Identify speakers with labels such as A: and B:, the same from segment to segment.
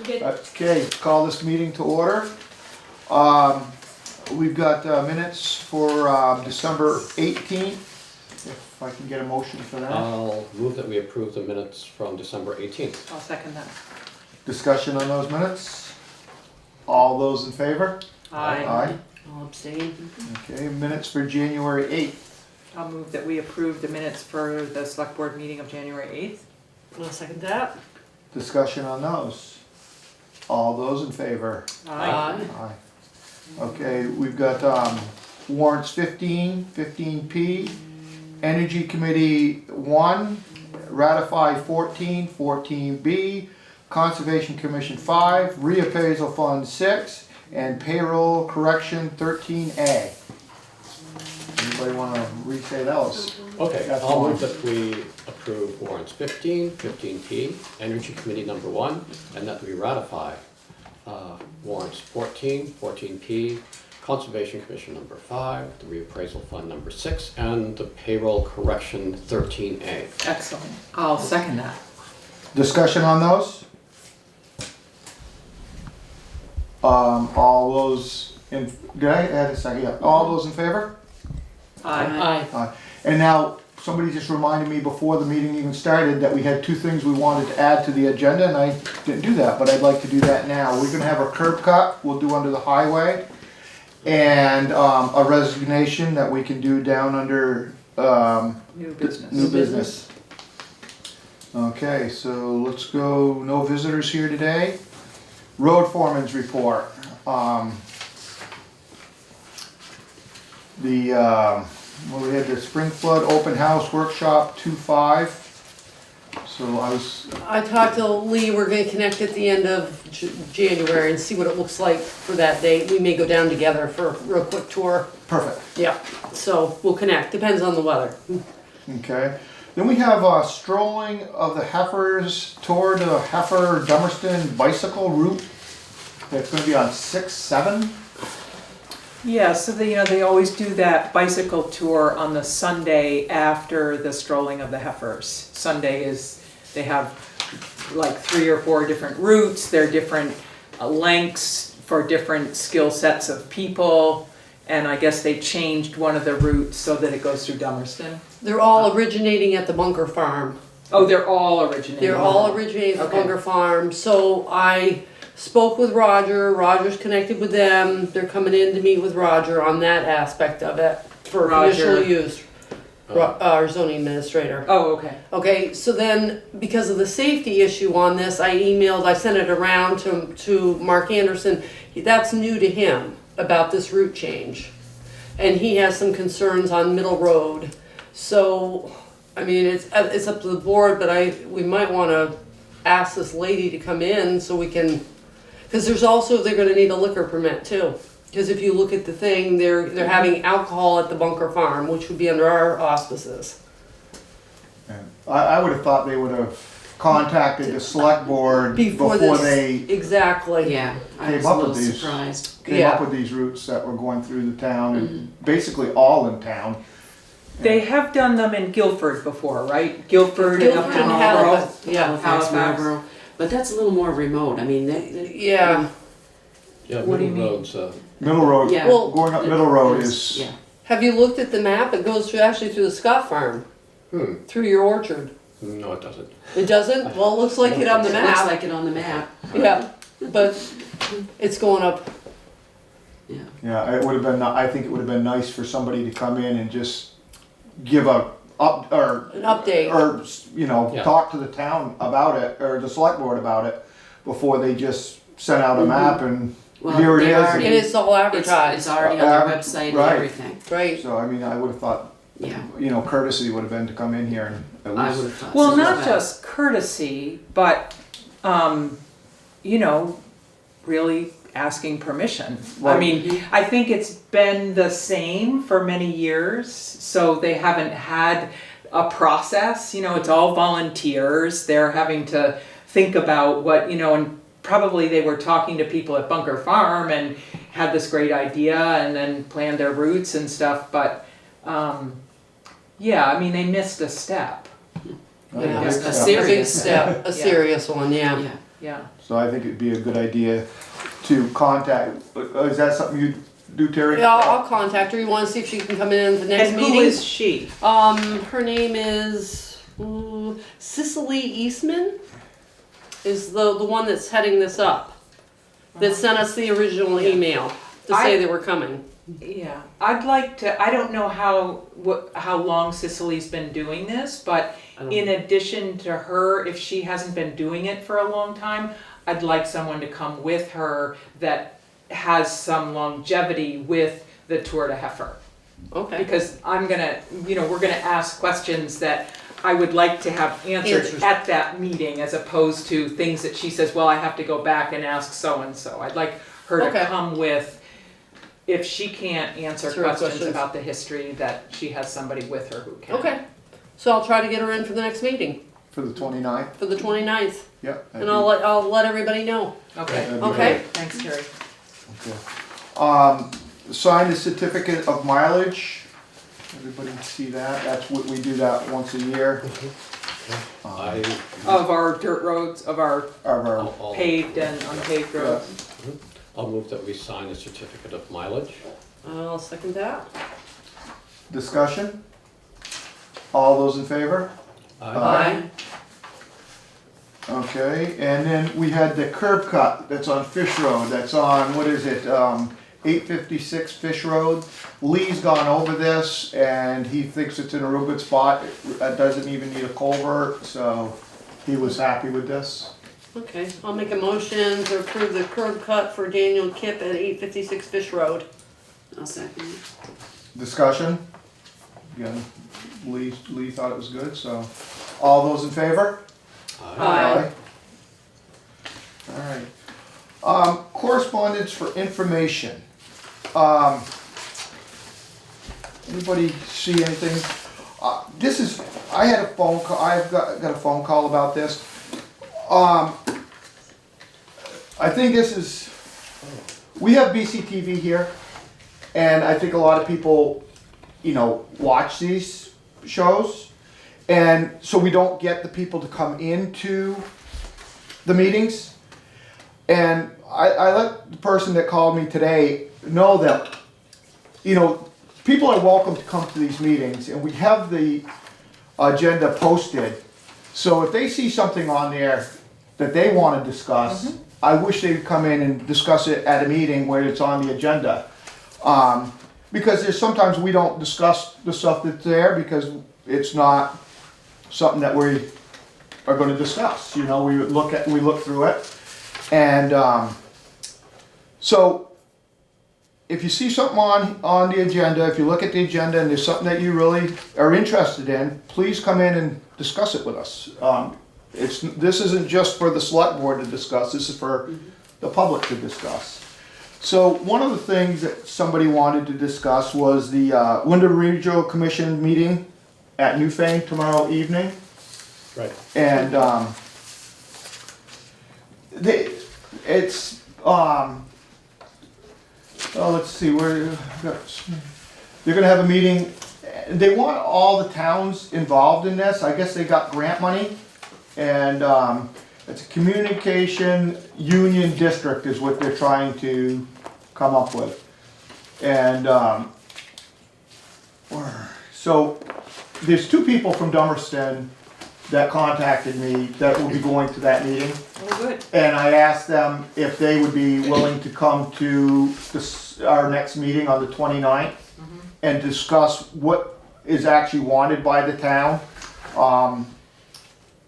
A: good.
B: Okay, call this meeting to order. We've got minutes for December 18th. If I can get a motion for that.
C: I'll move that we approve the minutes from December 18th.
A: I'll second that.
B: Discussion on those minutes? All those in favor? Aye.
D: I'll abstain.
B: Okay, minutes for January 8th.
A: I'll move that we approve the minutes for the select board meeting of January 8th.
D: I'll second that.
B: Discussion on those? All those in favor?
D: Aye.
B: Aye. Okay, we've got warrants 15, 15P, Energy Committee 1, ratify 14, 14B, Conservation Commission 5, Reappraisal Fund 6, and Payroll Correction 13A. Anybody want to re-say those?
C: Okay,
B: That's
C: I'll
B: fine.
C: move that we approve warrants 15, 15P, Energy Committee number 1, and that we ratify warrants 14, 14P, Conservation Commission number 5, the Reappraisal Fund number 6, and the Payroll Correction 13A.
A: Excellent. I'll second that.
B: Discussion on those? All those in, did I add a second? Yeah. All those in favor?
A: Aye.
B: Aye. And now, somebody just reminded me before the meeting even started that we had two things we wanted to add to the agenda, and I didn't do that, but I'd like to do that now. We're gonna have a curb cut, we'll do under the highway, and a resignation that we can do down under
A: New business.
B: new business. Okay, so let's go, no visitors here today. Road foreman's report. Well, we had the spring flood open house workshop 2-5. So
D: I talked to Lee, we're gonna connect at the end of January and see what it looks like for that date. We may go down together for a real quick tour.
B: perfect.
D: Yeah, so we'll connect, depends on the weather.
B: Okay. Then we have strolling of the Heifers toward the Heifer Dummerston bicycle route. That's going to be on 6-7.
A: Yeah, so they always do that bicycle tour on the Sunday after the strolling of the heifers. Sunday is, they have like 3 or 4 different routes, they're different lengths for different skill sets of people, and I guess they changed one of the routes so that it goes through Dummerston.
D: They're all originating at the Bunker Farm.
A: Oh, they're all originating.
D: They're all originating at the
A: Okay.
D: Bunker Farm, so I spoke with Roger, Roger's connected with them, they're coming in to meet with Roger on that aspect of it for
A: Roger.
D: initial use. Our zoning administrator.
A: Oh, okay.
D: Okay, so then, because of the safety issue on this, I sent it around to Mark Anderson. That's new to him, about this route change. And he has some concerns on Middle Road. So, I mean, it's up to the board, but we might wanna ask this lady to come in so we can, because they're gonna need a liquor permit too. Because if you look at the thing, they're having alcohol at the Bunker Farm, which would be under our auspices.
B: I would have thought they would have contacted the select board before
D: this,
B: they
D: exactly.
E: Yeah, I
B: Came
E: was a
B: up with
E: little
B: these.
E: surprised.
B: came
D: Yeah.
B: up with these routes that were going through the town, and basically all in town.
A: They have done them in Guilford before, right? Guilford and up to
D: Guilford and
A: Marlboro.
D: Halifax, yeah.
E: Halifax,
A: Halifax.
E: Marlboro, but that's a little more remote. I mean,
D: Yeah.
C: Yeah,
A: What do you
C: Middle
A: mean?
C: Road's,
B: Middle Road,
E: Yeah.
D: Well,
B: going up Middle Road is,
E: yeah.
D: Have you looked at the map? It goes actually through the Scott Farm, through your orchard.
C: no, it doesn't.
D: It doesn't? Well, it looks like it on the
E: It looks
D: map.
E: like it on the map.
D: Yeah, but it's going up.
E: Yeah.
B: yeah, it would have been, I think it would have been nice for somebody to come in and just give an update, or,
C: Yeah.
B: talk to the town about it, or the select board about it, before they just sent out a map and
E: Well,
B: here it
E: they
B: is.
E: already-
D: And it's all
E: It's
D: advertised,
E: already on their
B: Adver-
E: website and
B: right.
E: everything.
D: right?
B: So, I mean, I would have thought,
E: Yeah,
B: courtesy would have been to come in here and at
E: I would
B: least.
E: have thought.
A: Well,
E: so
A: not
E: as well.
A: just courtesy, but, really asking permission. I
B: Right.
A: mean, I think it's been the same for many years, so they haven't had a process, it's all volunteers. They're having to think about what, and probably they were talking to people at Bunker Farm and had this great idea and then planned their routes and stuff, but, they missed a step.
B: I think
D: Yeah.
B: it's
E: A
B: a-
E: serious
D: A big step, a
A: Yeah.
D: serious one, yeah.
E: Yeah,
A: Yeah.
B: So I think it'd be a good idea to contact, is that something you do, Terry?
D: Yeah, I'll contact her. You wanna see if she can come in at the next
A: And
D: meeting?
A: who is she?
D: Her name is Cicely Eastman, is the one that's heading this up. That sent us the original email to say they were coming.
A: Yeah, I'd like to, I don't know how long Cicely's been doing this, but in addition to her, if she hasn't been doing it for a long time, I'd like someone to come with her that has some longevity with the Tour de Heifer.
D: Okay.
A: Because I'm gonna, we're gonna ask questions that I would like to have answered
D: Answers.
A: at that meeting, as opposed to things that she says, well, I have to go back and ask so-and-so. I'd like her to
D: Okay.
A: come with, if she can't answer
D: Sure,
A: questions
D: questions.
A: about the history, that she has somebody with her who can.
D: Okay. So I'll try to get her in for the next meeting,
B: For the 29th?
D: for the 29th.
B: Yep.
D: And I'll let everybody know.
A: Okay,
B: That'd be
D: Okay.
B: great.
A: thanks, Terry.
B: Okay. Sign the certificate of mileage. Everybody see that? That's what, we do that once a year.
C: I,
A: Of our dirt roads, of our
B: Of our,
C: I'll,
A: paved and unpaved roads.
C: I'll move that we sign the certificate of mileage.
D: I'll second that.
B: discussion? All those in favor?
D: Aye.
B: Okay, and then we had the curb cut that's on Fish Road, that's on, what is it, 856 Fish Road. Lee's gone over this and he thinks it's in a real good spot. It doesn't even need a culvert, so he was happy with this.
D: Okay, I'll make a motion to approve the curb cut for Daniel Kipp at 856 Fish Road.
E: I'll second it.
B: Discussion? Yeah, Lee thought it was good, so, all those in favor?
D: Aye.
B: Alright. Correspondence for information. Anybody see anything? This is, I had a phone call, I've got a phone call about this. I think this is, we have BCTV here, and I think a lot of people, watch these shows. And so we don't get the people to come into the meetings. And I let the person that called me today know that, people are welcome to come to these meetings, and we have the agenda posted. So if they see something on there that they want to discuss, I wish they'd come in and discuss it at a meeting where it's on the agenda. Because there's sometimes we don't discuss the stuff that's there because it's not something that we are going to discuss. We look through it, and so if you see something on the agenda, if you look at the agenda and there's something that you really are interested in, please come in and discuss it with us. This isn't just for the select board to discuss. This is for the public to discuss. So one of the things that somebody wanted to discuss was the Wyndham Regional Commission meeting at Newfane tomorrow evening.
C: Right.
B: And let's see, they're gonna have a meeting. They want all the towns involved in this. I guess they got grant money, and it's a communication union district is what they're trying to come up with. And so there's two people from Dummerston that contacted me that will be going to that meeting.
A: Oh, good.
B: And I asked them if they would be willing to come to our next meeting on the 29th and discuss what is actually wanted by the town.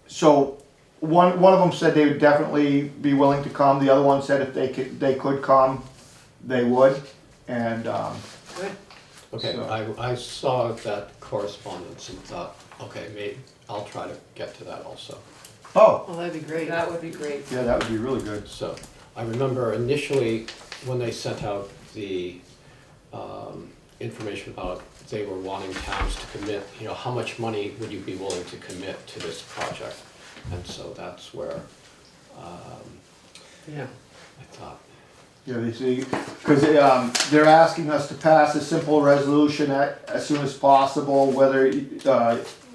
B: So one of them said they would definitely be willing to come. The other one said if they could come, they would. And
A: Good.
C: Okay,
B: So-
C: I saw that correspondence and thought, okay, maybe I'll try to get to that also.
B: oh,
D: Oh, that'd be great.
A: That would be great.
B: yeah, that would be really good.
C: So I remember initially when they sent out the information about they were wanting towns to commit, how much money would you be willing to commit to this project? And so that's where
D: Yeah.
C: I thought,
B: Yeah, they see, because they're asking us to pass a simple resolution as soon as possible, whether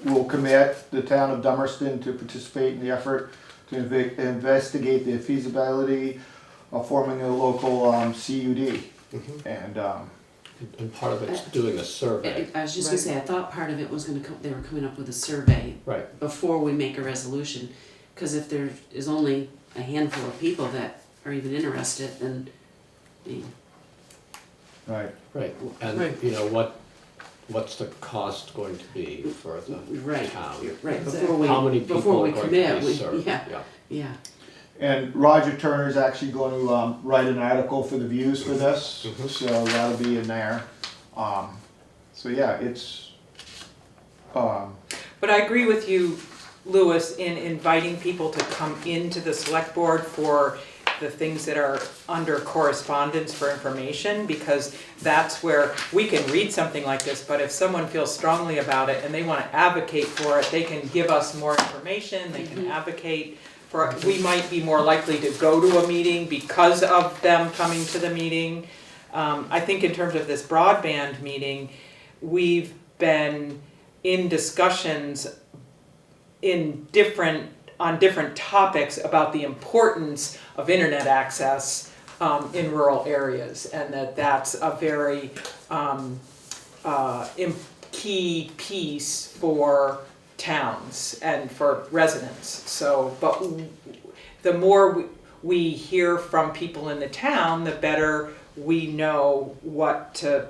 B: we'll commit the town of Dummerston to participate in the effort to investigate the feasibility of forming a local CUD. And,
C: And part of it's doing a survey.
E: I was just gonna say, I thought part of it was gonna come, they were coming up with a survey
C: Right.
E: before we make a resolution. Cause if there is only a handful of people that are even interested, then, I mean,
B: right,
C: Right, and
D: Right.
C: you know, what's the cost going to be for the
E: right,
C: town?
E: right,
D: Exactly.
C: How many people
E: before
C: are
E: we
C: going
E: commit,
C: to be
E: we-
C: served?
E: yeah. yeah.
B: and Roger Turner's actually going to write an article for the Views for this, so that'll be in there. So yeah, it's,
A: But I agree with you, Louis, in inviting people to come into the select board for the things that are under correspondence for information, because that's where we can read something like this, but if someone feels strongly about it and they wanna advocate for it, they can give us more information, they can advocate for, we might be more likely to go to a meeting because of them coming to the meeting. I think in terms of this broadband meeting, we've been in discussions on different topics about the importance of internet access in rural areas, and that's a very key piece for towns and for residents. So, but the more we hear from people in the town, the better we know what to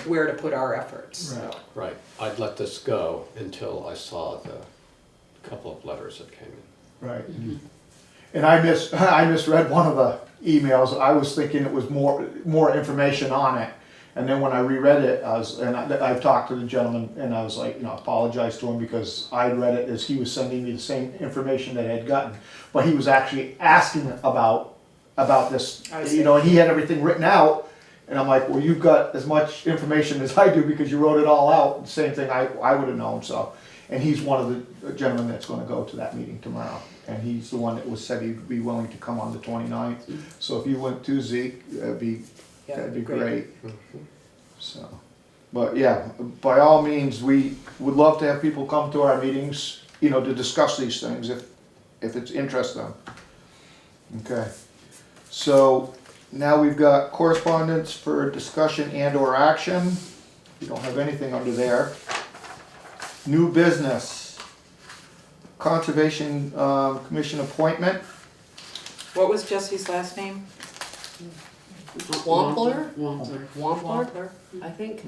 A: where to put our efforts.
B: right.
C: Right, I'd let this go until I saw the couple of letters that came in.
B: Right. And I misread one of the emails. I was thinking it was more information on it. And then when I reread it, I talked to the gentleman and I was like, apologize to him because I read it as he was sending me the same information that I had gotten. But he was actually asking about this,
A: I see.
B: and he had everything written out. And I'm like, well, you've got as much information as I do because you wrote it all out. Same thing I would have known, so. And he's one of the gentlemen that's gonna go to that meeting tomorrow. And he's the one that said he'd be willing to come on the 29th. So if you went to Zeke, that'd be great. So, but yeah, by all means, we would love to have people come to our meetings, to discuss these things if it's interests them. Okay, so now we've got correspondence for discussion and or action. We don't have anything under there. New business, Conservation Commission appointment.
A: What was Jesse's last name?
D: Wampler?
E: Wampler.
D: Wampler, I think.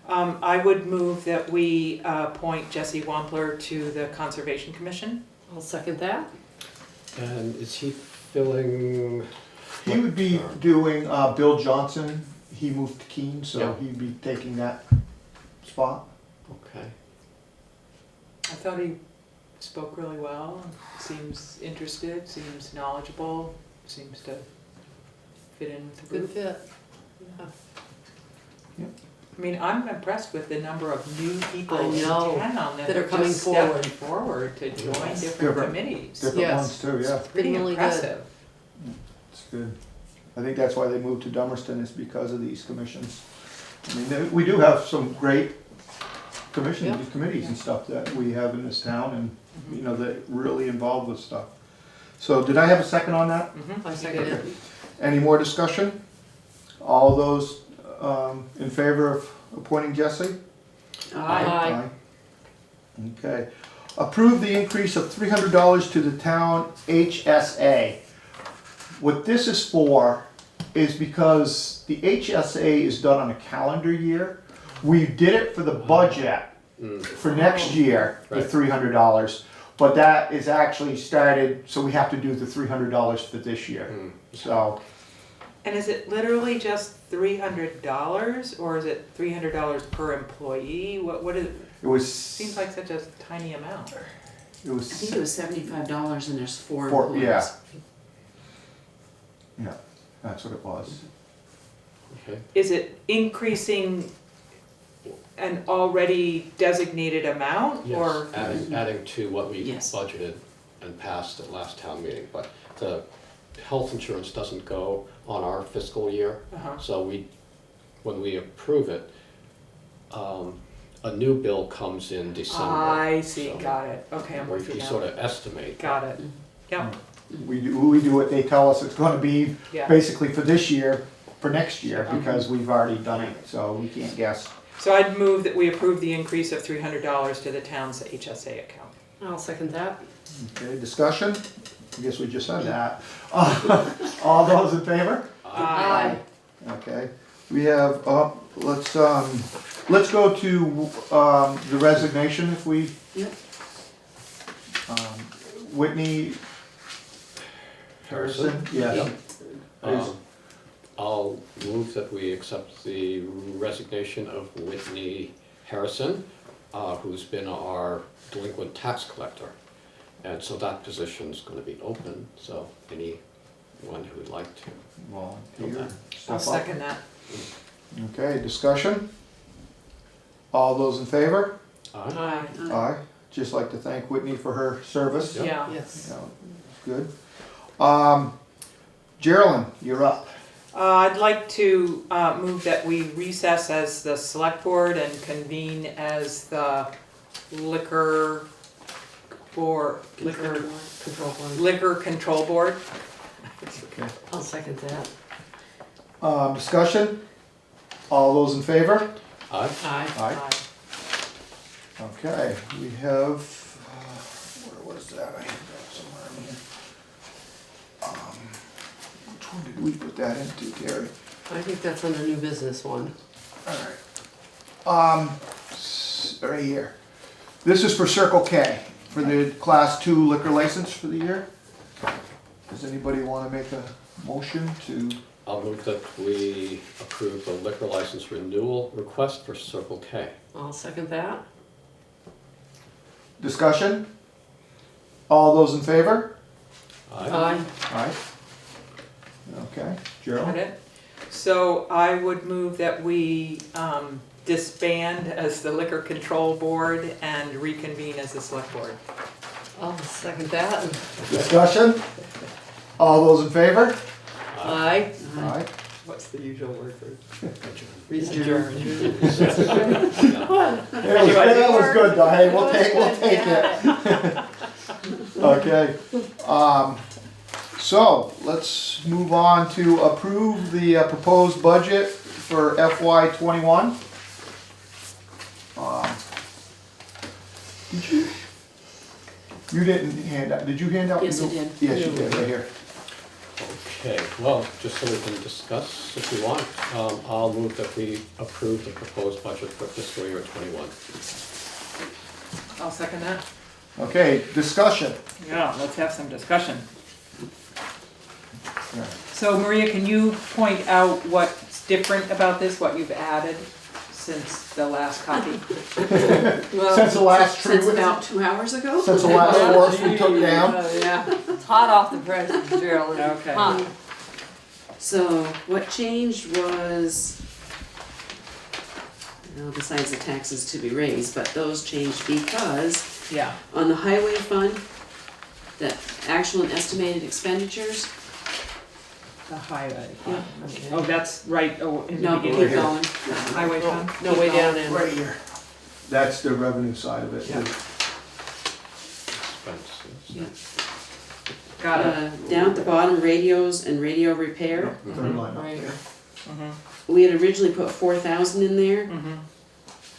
A: I would move that we appoint Jesse Wampler to the Conservation Commission.
D: I'll second that.
C: And is he filling?
B: He would be doing Bill Johnson. He moved to Keene, so
C: Yeah.
B: he'd be taking that spot.
C: Okay,
A: I thought he spoke really well, seems interested, seems knowledgeable, seems to fit in with the
D: Good
A: group.
D: fit. Yeah.
A: I mean, I'm impressed with the number of new people
D: I
A: in
D: know,
A: town that
D: that are
A: have
D: coming
A: just stepped forward to join
C: Yes.
A: different
B: Different-
A: committees.
B: Different
D: Yes.
B: ones too, yeah.
A: Pretty
D: Really good.
A: impressive.
B: It's good. I think that's why they moved to Dummerston, is because of these commissions. I mean, we do have some great commissions,
D: Yeah.
B: committees and stuff that we have in this town and, that really involved with stuff. So did I have a second on that?
A: Mhm.
D: I second it.
B: Any more discussion? All those in favor of appointing Jesse?
D: Aye.
B: Okay. Approve the increase of $300 to the town HSA. What this is for is because the HSA is done on a calendar year. We did it for the budget for next year, the
C: Right.
B: $300. But that is actually started, so we have to do the $300 for this year. So,
A: And is it literally just $300, or is it $300 per employee? What is,
B: it was.
A: seems like such a tiny amount.
B: It
E: I
B: was.
E: think it was $75 and there's four
B: Four,
E: employees.
B: yeah. Yeah, that's what it was.
C: okay.
A: Is it increasing an already designated amount,
C: Yes,
A: or?
C: adding to what we
E: Yes.
C: budgeted and passed at last town meeting, but the health insurance doesn't go on our fiscal year.
A: Uh-huh.
C: So when we approve it, a new bill comes in December.
A: I see,
C: So
A: got it, okay, I'm with you
C: We
A: now.
C: sort of estimate.
A: Got it, Yeah,
B: We do what they tell us it's gonna be,
A: Yeah.
B: basically for this year, for next year, because we've already done it, so we can't guess.
A: so I'd move that we approve the increase of $300 to the town's HSA account.
D: I'll second that.
B: Okay, discussion? I guess we just said that. All those in favor?
D: Aye.
B: Okay, we have, let's go to, the resignation if we,
E: Yep.
B: Whitney Harrison, yes.
C: I'll move that we accept the resignation of Whitney Harrison, who's been our delinquent tax collector. And so that position's gonna be open, so anyone who would like to.
B: Volunteer,
A: I'll
B: step up.
A: second that.
B: Okay, discussion? All those in favor?
C: Aye.
B: Aye. Just like to thank Whitney for her service.
C: Yep.
A: Yeah.
D: Yes.
B: Yeah, good. Geraldine, you're up.
A: I'd like to move that we recess as the select board and convene as the liquor
D: Control board.
A: liquor control board.
B: Okay.
D: I'll second that.
B: Discussion? All those in favor?
C: Aye.
D: Aye.
B: Aye. Okay, we have, where was that? I had that somewhere in here. Which one did we put that into, Terry?
D: I think that's on the new business one.
B: Alright. Right here. This is for Circle K, for the Class 2 liquor license for the year. Does anybody wanna make a motion to,
C: I'll move that we approve the liquor license renewal request for Circle K.
D: I'll second that.
B: discussion? All those in favor?
D: Aye.
B: Aye. Okay,
A: Got
B: Gerald?
A: it? So I would move that we disband as the liquor control board and reconvene as the select board.
D: I'll second that.
B: Discussion? All those in favor?
D: Aye.
B: Aye.
A: What's the usual word for
D: Adjourn.
B: That was good though, hey, we'll take it. Okay, so let's move on to approve the proposed budget for FY '21. Did you didn't hand out, did you hand out?
E: Yes, I did.
B: Yes, you did, right here.
C: Okay, well, just so we can discuss if you want, I'll move that we approve the proposed budget for fiscal year '21.
A: I'll second that.
B: Okay, discussion.
A: Yeah, let's have some discussion.
B: Yeah.
A: So Maria, can you point out what's different about this, what you've added since the last copy?
B: Since the last tree,
E: Since about 2 hours ago?
B: since the last horse we took down.
D: Yeah, it's hot off the presses, Gerald.
A: Okay.
D: Hot.
E: So what changed was, well, besides the taxes to be raised, but those changed because
A: Yeah.
E: on the highway fund, the actual and estimated expenditures,
A: The highway.
E: Yeah.
A: Okay. Oh, that's right, oh, in the
E: no,
A: beginning.
E: keep
B: here.
E: going.
A: Highway fund?
D: No, way down in.
B: Right here. That's the revenue side of it.
A: Yeah.
C: Expenses.
E: Yeah.
A: Got it.
E: Down at the bottom, radios and radio repair,
B: The third line up.
D: Right here.
E: we had originally put 4,000 in there,
A: Mm-hmm.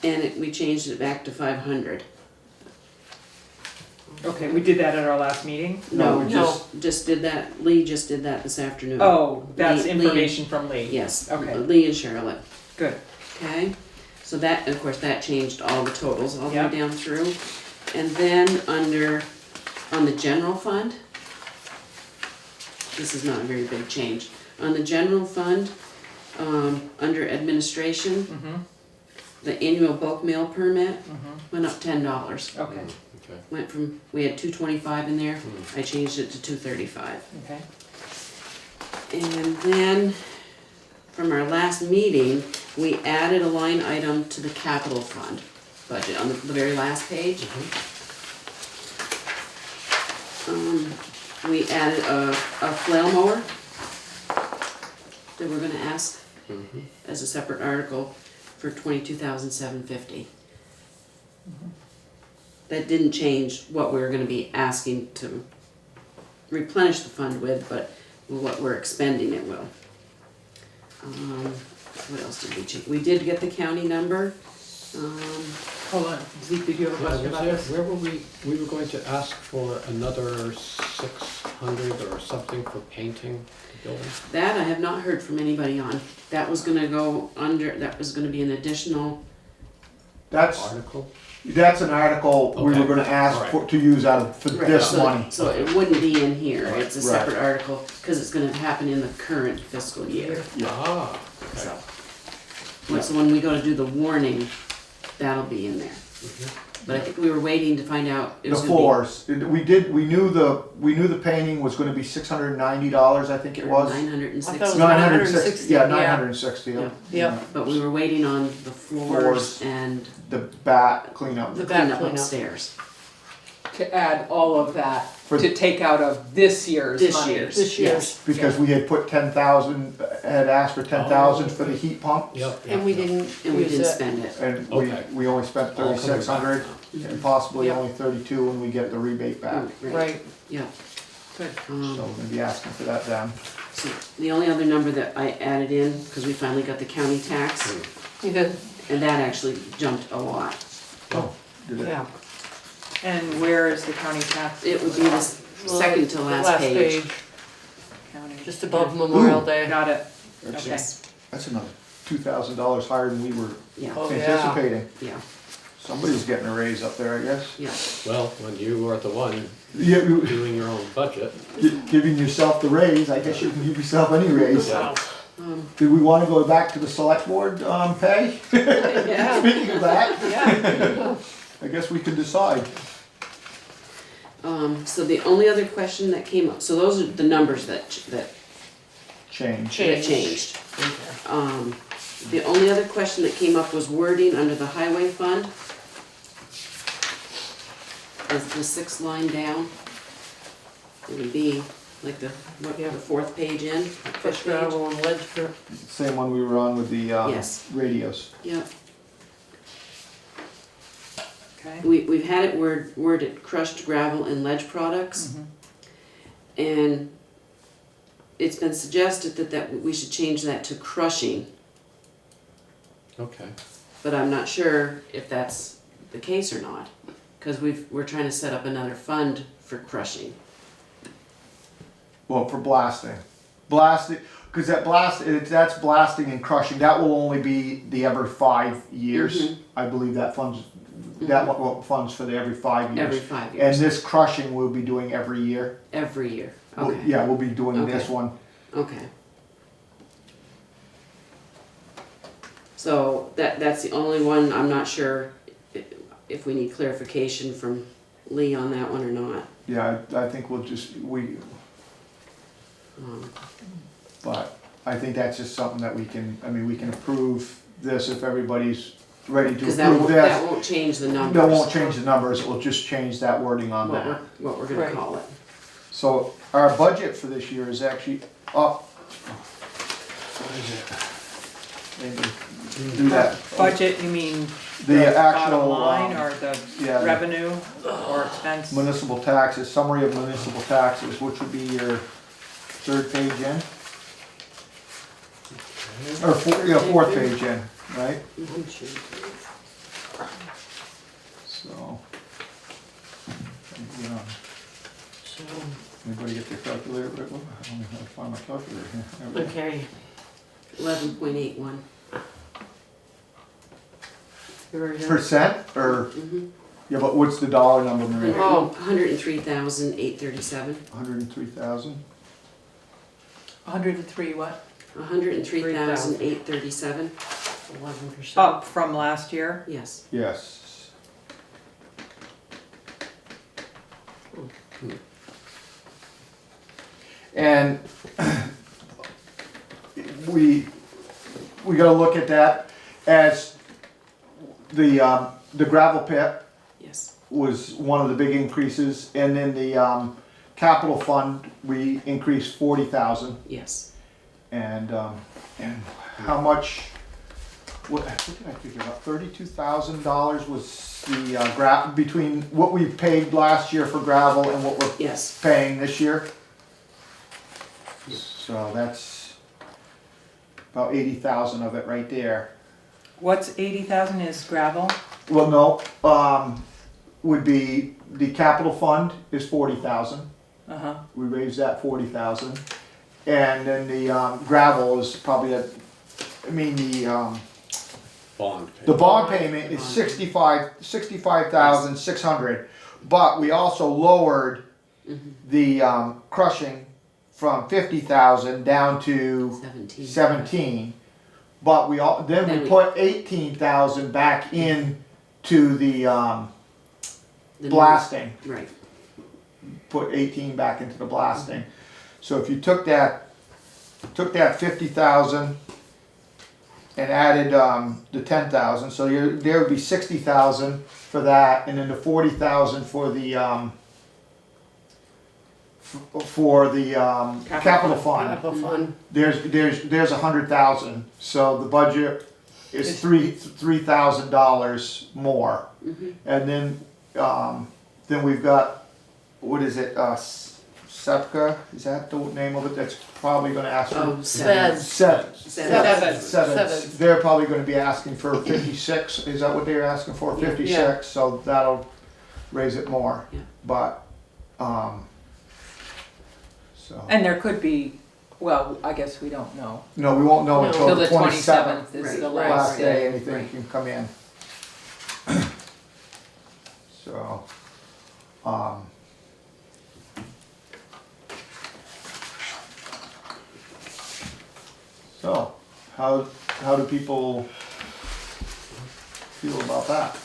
E: and we changed it back to 500.
A: Okay, we did that at our last meeting?
B: No,
E: No,
B: we
E: no,
B: just-
E: just did that, Lee just did that this afternoon.
A: Oh, that's
E: Lee-
A: information from Lee?
E: Yes,
A: Okay.
E: Lee and Charlotte,
A: Good.
E: okay? So that, of course, that changed all the totals all the
A: Yep.
E: way down through. And then on the general fund, this is not a very big change. On the general fund, under administration,
A: Mm-hmm,
E: the annual bulk mail permit
A: mm-hmm.
E: went up $10.
A: Okay,
C: Okay.
E: Went from, we had 225 in there, I changed it to 235.
A: okay.
E: And then, from our last meeting, we added a line item to the capital fund budget on the very last page. We added a flail mower that we're gonna ask
C: Mhm.
E: as a separate article for $22,750. That didn't change what we were gonna be asking to replenish the fund with, but what we're expending it will. What else did we check? We did get the county number.
A: Hold on, Zeke, did you have a question about this?
C: Where were we were going to ask for another 600 or something for painting the building?
E: That I have not heard from anybody on. That was gonna go under, that was gonna be an additional,
B: That's,
C: Article?
B: that's an article we were
C: Okay.
B: gonna ask
C: Alright.
B: for, to use out of, for this
E: so,
B: money.
E: so it wouldn't be in here.
C: Right.
E: It's a
B: Right.
E: separate article, cause it's gonna happen in the current fiscal year.
C: Ah, okay.
E: So, so when we go to do the warning, that'll be in there. But I think we were waiting to find out. It
B: The
E: was gonna be-
B: floors, we knew the painting was gonna be $690, I think it was.
E: 960.
D: I thought it was
B: 960, yeah,
D: 960, yeah.
B: 960.
E: Yeah.
D: Yep.
E: But we were waiting on the floors
B: Floors.
E: and
B: The bat cleanup.
D: The back
E: cleanup
D: cleanup.
E: upstairs.
A: To add all of that,
B: For-
A: to take out of this year's
E: This
A: money.
E: year's.
D: This year's.
E: Yes.
B: Because we had put 10,000, had asked for 10,000 for the heat pump.
C: Yep,
D: And
C: yep,
D: we
C: yep.
D: didn't
E: And we
D: use
E: didn't
D: it.
E: spend it.
B: And
C: Okay.
B: we only spent
C: All coming back
B: 3,600
C: now.
B: and possibly
D: Yep.
B: only 32 when we get the rebate back.
D: Right.
E: Yeah.
A: Good.
B: So we're gonna be asking for that then.
E: So the only other number that I added in, because we finally got the county tax,
D: Yeah.
E: and that actually jumped a lot.
B: Oh, did it?
D: Yeah.
A: And where is the county tax?
E: It would be the second to last page.
A: County.
D: Just above Memorial Day.
A: Got it,
B: That's-
A: okay.
E: Yes,
B: That's another $2,000 higher than we were
E: yeah,
D: Oh, yeah.
B: anticipating.
E: yeah,
B: Somebody's getting a raise up there, I guess.
E: yeah.
C: Well, when you were the one
B: Yeah,
C: doing your own budget,
B: giving yourself the raise, I guess you can give yourself any raise.
D: Wow.
B: Do we wanna go back to the select board, pay?
D: Yeah.
B: Speaking of that,
D: Yeah.
B: I guess we can decide.
E: So the only other question that came up, so those are the numbers that
B: Change.
E: changed. The only other question that came up was wording under the highway fund. Is the sixth line down. It would be like the fourth page in,
D: Fresh
E: fifth page.
D: gravel and ledge for.
B: Same one we were on with the,
E: Yes.
B: radios.
E: Yeah,
A: Okay.
E: we've had it worded crushed gravel and ledge products. And it's been suggested that we should change that to crushing,
C: okay.
E: but I'm not sure if that's the case or not. Cause we're trying to set up another fund for crushing.
B: Well, for blasting. Blasting, cause that's blasting and crushing, that will only be the every 5 years.
E: Mhm.
B: I believe that funds for the every 5 years.
E: Every 5
B: And
E: years,
B: this crushing we'll be doing every year.
E: every year,
B: We'll-
E: okay,
B: Yeah, we'll be doing this
E: Okay.
B: one.
E: okay. So that's the only one, I'm not sure if we need clarification from Lee on that one or not.
B: Yeah, I think we'll
E: Um,
B: but I think that's just something that we can approve this if everybody's ready to
E: Cause that
B: approve
E: that
B: this.
E: won't change the numbers.
B: That won't change the numbers, it will just change that wording on
E: What
B: that.
E: we're gonna
D: Right.
E: call it.
B: So our budget for this year is actually up. What is it? Maybe do that.
A: Budget, you mean
B: The
A: the bottom
B: actual,
A: line or the
B: yeah.
A: revenue or expense?
B: Municipal taxes, summary of municipal taxes, which would be your third page in, or fourth page in, right? So. Yeah.
D: So,
B: Anybody get their calculator? I don't know how to find my calculator here. There we go.
D: okay.
E: 11.81.
D: Very good.
B: Percent, or,
E: Mhm.
B: yeah, but what's the dollar number, Maria?
D: Oh.
E: 103,837.
B: 103,000?
A: 103 what?
E: 103,837.
D: 11%.
A: Up from last year?
E: Yes.
B: Yes. And we gotta look at that as the gravel pit
E: Yes.
B: was one of the big increases, and then the capital fund, we increased 40,000.
E: Yes.
B: And how much, what did I figure out, $32,000 was the between what we paid last year for gravel and what we're
E: Yes.
B: paying this year? So that's about 80,000 of it right there.
A: What's 80,000 is gravel?
B: Well, no, would be, the capital fund is 40,000.
A: Uh-huh.
B: We raised that 40,000. And then the gravel is probably
C: Bond.
B: the bond payment is 65,600. But we also lowered the crushing from 50,000 down to 17. But then we put 18,000 back in to the blasting.
E: Right.
B: Put 18 back into the blasting. So if you took that 50,000 and added the 10,000, so there would be 60,000 for that, and then the 40,000 for the capital fund.
D: Capital fund.
B: There's 100,000. So the budget is $3,000 more, and then we've got, what is it? Sepka, is that the name of it? That's probably going to ask for.
E: Oh,
B: Sevens. They're probably going to be asking for 56. Is that what they're asking for? 56.
D: Yeah.
B: So that'll raise it more.
E: Yeah.
B: But so
A: And there could be, well, I guess we don't know.
B: no, we won't know
D: No.
B: until
A: Till
B: the
A: the
B: 27th.
A: 27th is
E: Right.
A: the
B: Last
A: last
B: day,
A: day.
B: anything can come in. So, so how do people feel about that?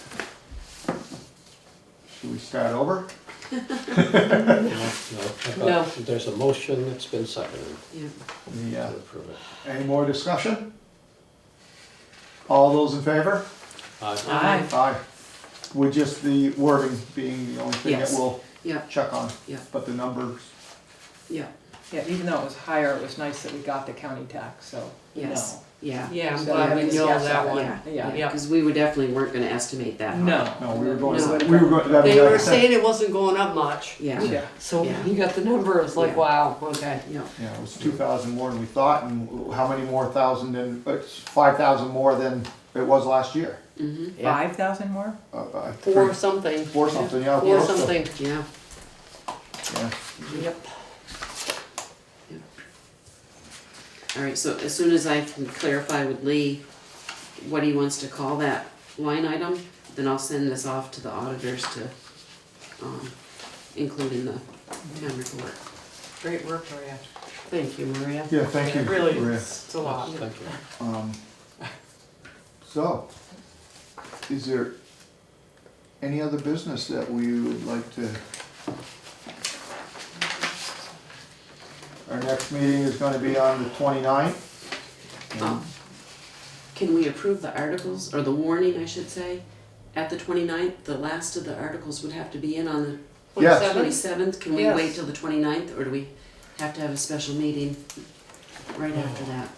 B: Should we start over?
D: No.
C: There's a motion that's been seconded
E: Yeah.
B: Yeah.
C: to approve it.
B: Any more discussion? All those in favor?
A: Aye.
B: Aye. With just the wording being the only thing that
E: Yes.
B: we'll
E: Yeah.
B: check on.
E: Yeah.
B: But the numbers,
E: Yeah.
A: Yeah, even though it was higher, it was nice that we got the county tax, so, you know.
E: Yes. Yeah.
D: Yeah, I'm
A: So
D: glad we
A: having
D: know
A: discussed
D: that
A: that,
D: one.
E: Yeah.
A: Yeah.
D: Yeah.
E: Because we definitely weren't going to estimate that. high.
A: No.
B: no, we were going,
E: No.
B: we were going, I mean,
D: They
B: like I
D: were
B: said,
D: saying it wasn't going up much.
E: Yeah.
A: Yeah.
D: So
E: Yeah.
D: you got the number, it's like,
E: Yeah.
D: wow, okay.
E: Yeah.
B: yeah, it was 2,000 more than we thought, and how many more thousand than, it's 5,000 more than it was last year.
E: Mm-hmm.
A: 5,000 more?
D: Four something.
B: Four something, yeah.
D: Four
B: close to-
D: something,
E: Yeah.
B: Yeah.
D: yep.
E: All right, so as soon as I can clarify with Lee what he wants to call that line item, then I'll send this off to the auditors to include in the town report.
A: Great work, Maria.
D: Thank you, Maria.
B: Yeah, thank you,
D: It really,
B: Maria.
D: it's a lot.
C: Thank you.
B: So, is there any other business that we would like to? Our next meeting is gonna be on the 29th.
E: Can we approve the articles, or the warning, I should say, at the 29th? The last of the articles would have to be in on the
B: Yes.
E: 27th. Can we
D: Yes.
E: wait till the 29th, or do we have to have a special meeting right after that?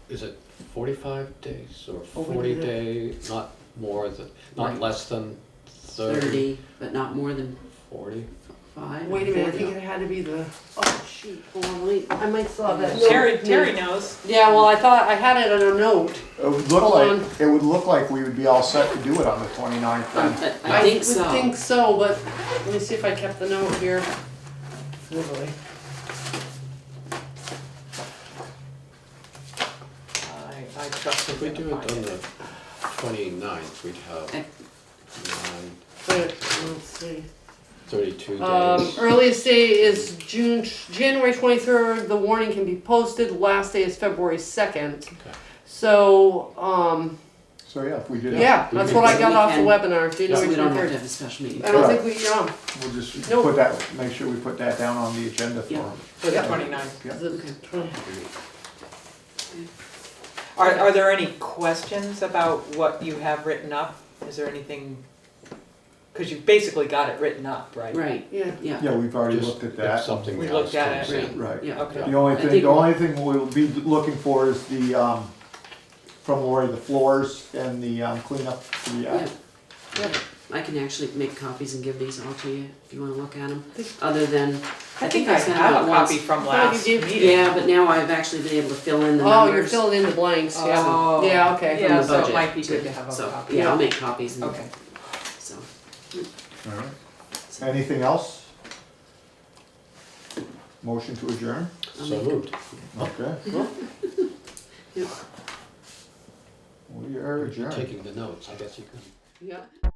C: Is it 45 days or
D: Oh, we
C: 40
D: did it.
C: days, not more than, not
E: Right.
C: less than 30,
E: 30, but not more than
C: 40?
E: 5?
D: Wait a minute, I
E: 40?
D: think it had to be the,
E: Oh, shoot, hold on, wait.
D: I might still have that.
A: Terry knows.
D: Yeah, well, I thought, I had it on a note.
B: It would look
D: Hold
B: like,
D: on.
B: it would look like we would be all set to do it on the 29th then.
E: I think so.
D: would think so, but let me see if I kept the note here. Literally.
A: I trust
C: If we do it on the 29th, we'd have
E: Okay.
C: 9,
D: But, let's see.
C: 32 days.
D: Earliest day is January 23rd, the warning can be posted, last day is February 2nd.
C: Okay.
D: So,
B: So yeah, if we did.
D: yeah, that's what I got off the
E: We
D: webinar,
E: So
D: January
E: we don't have to
D: 23rd.
E: have a special meeting.
D: I don't think we,
B: We'll just
D: Nope.
B: put that, make sure we put that down on the agenda for.
E: Yeah.
A: For the
D: Yeah.
A: 29th.
B: Yeah.
A: Are there any questions about what you have written up? Is there anything, because you've basically got it written up, right?
E: Right,
D: Yeah.
E: yeah.
B: Yeah, we've already
C: Just
B: looked at
C: if
B: that.
C: something
A: We
C: else
A: looked at
C: comes
A: it.
C: in.
B: Right.
E: Yeah.
A: Okay.
B: The only
E: I
B: thing,
E: think
B: the only thing we'll be looking for is the, from Lori, the floors and the cleanup for the,
E: Yeah. Yep. I can actually make copies and give these all to you if you wanna look at them, other than,
A: I think I
E: sent them
A: have
E: out
A: a
E: once.
A: copy from
D: thought
A: last
D: you did.
A: meeting.
E: Yeah, but now I've actually been able to fill in the
D: Oh,
E: numbers.
D: you're filling in the blanks, yeah.
A: Oh.
D: Yeah, okay.
A: Yeah,
E: the
A: so it
E: budget,
A: might be good to have a
E: So,
A: copy.
E: yeah, I'll make copies and,
A: Okay.
E: so.
B: Alright. Anything else? Motion to adjourn?
C: So moved.
B: Okay.
E: Yeah.
B: We are adjourned.
C: Taking the notes, I guess you can.
E: Yeah.